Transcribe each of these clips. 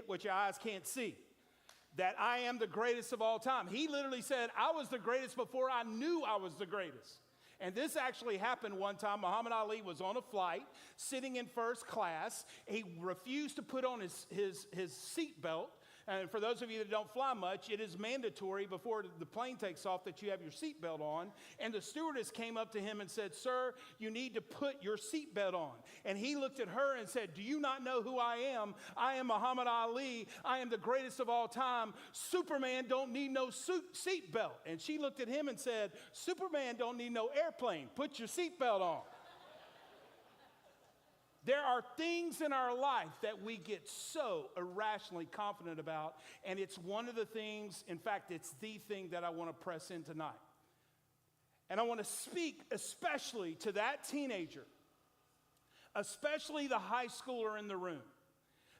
what your eyes can't see, that I am the greatest of all time. He literally said, I was the greatest before I knew I was the greatest. And this actually happened one time. Muhammad Ali was on a flight, sitting in first class. He refused to put on his seatbelt. And for those of you that don't fly much, it is mandatory before the plane takes off that you have your seatbelt on. And the stewardess came up to him and said, sir, you need to put your seatbelt on. And he looked at her and said, do you not know who I am? I am Muhammad Ali. I am the greatest of all time. Superman don't need no seatbelt. And she looked at him and said, Superman don't need no airplane. Put your seatbelt on. There are things in our life that we get so irrationally confident about, and it's one of the things, in fact, it's the thing that I want to press in tonight. And I want to speak especially to that teenager, especially the high schooler in the room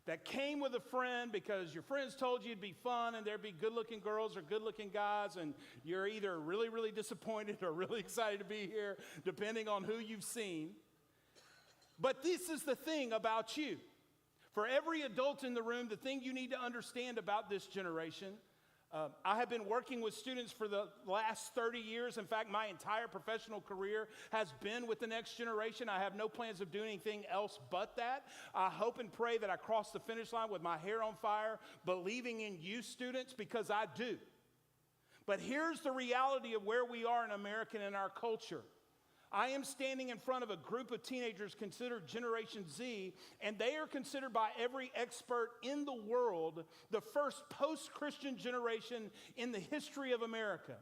that came with a friend because your friends told you it'd be fun and there'd be good-looking girls or good-looking guys, and you're either really, really disappointed or really excited to be here, depending on who you've seen. But this is the thing about you. For every adult in the room, the thing you need to understand about this generation, I have been working with students for the last 30 years. In fact, my entire professional career has been with the next generation. I have no plans of doing anything else but that. I hope and pray that I cross the finish line with my hair on fire, believing in you students, because I do. But here's the reality of where we are in America and in our culture. I am standing in front of a group of teenagers considered Generation Z, and they are considered by every expert in the world the first post-Christian generation in the history of America.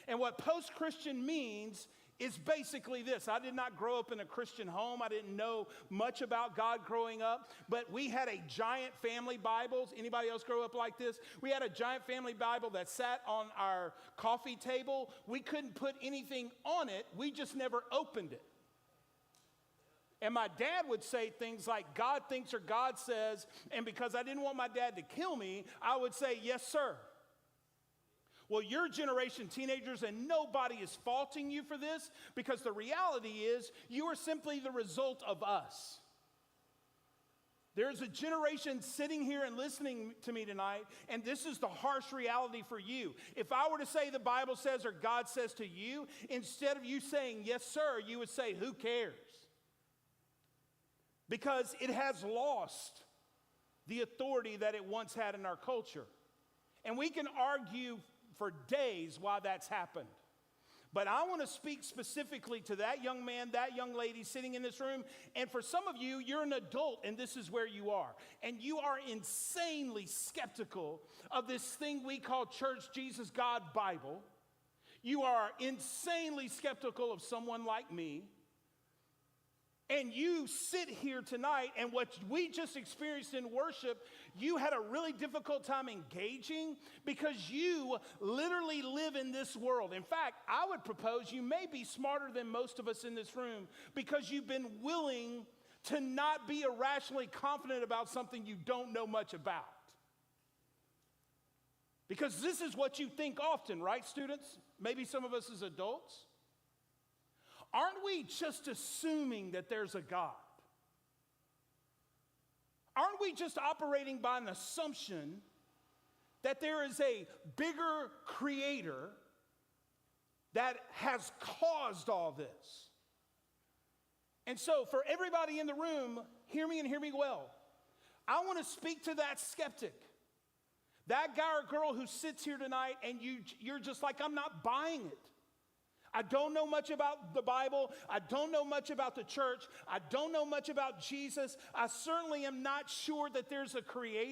And what post-Christian means is basically this. I did not grow up in a Christian home. I didn't know much about God growing up, but we had a giant family Bible. Anybody else grow up like this? We had a giant family Bible that sat on our coffee table. We couldn't put anything on it. We just never opened it. And my dad would say things like, God thinks or God says, and because I didn't want my dad to kill me, I would say, yes, sir. Well, your generation, teenagers, and nobody is faulting you for this, because the reality is you are simply the result of us. There's a generation sitting here and listening to me tonight, and this is the harsh reality for you. If I were to say the Bible says or God says to you, instead of you saying, yes, sir, you would say, who cares? Because it has lost the authority that it once had in our culture. And we can argue for days why that's happened. But I want to speak specifically to that young man, that young lady sitting in this room. And for some of you, you're an adult and this is where you are. And you are insanely skeptical of this thing we call Church, Jesus, God, Bible. You are insanely skeptical of someone like me. And you sit here tonight, and what we just experienced in worship, you had a really difficult time engaging because you literally live in this world. In fact, I would propose you may be smarter than most of us in this room because you've been willing to not be irrationally confident about something you don't know much about. Because this is what you think often, right, students? Maybe some of us as adults. Aren't we just assuming that there's a God? Aren't we just operating by an assumption that there is a bigger creator that has caused all this? And so for everybody in the room, hear me and hear me well. I want to speak to that skeptic. That guy or girl who sits here tonight and you're just like, I'm not buying it. I don't know much about the Bible. I don't know much about the church. I don't know much about Jesus. I certainly am not sure that there's a creator.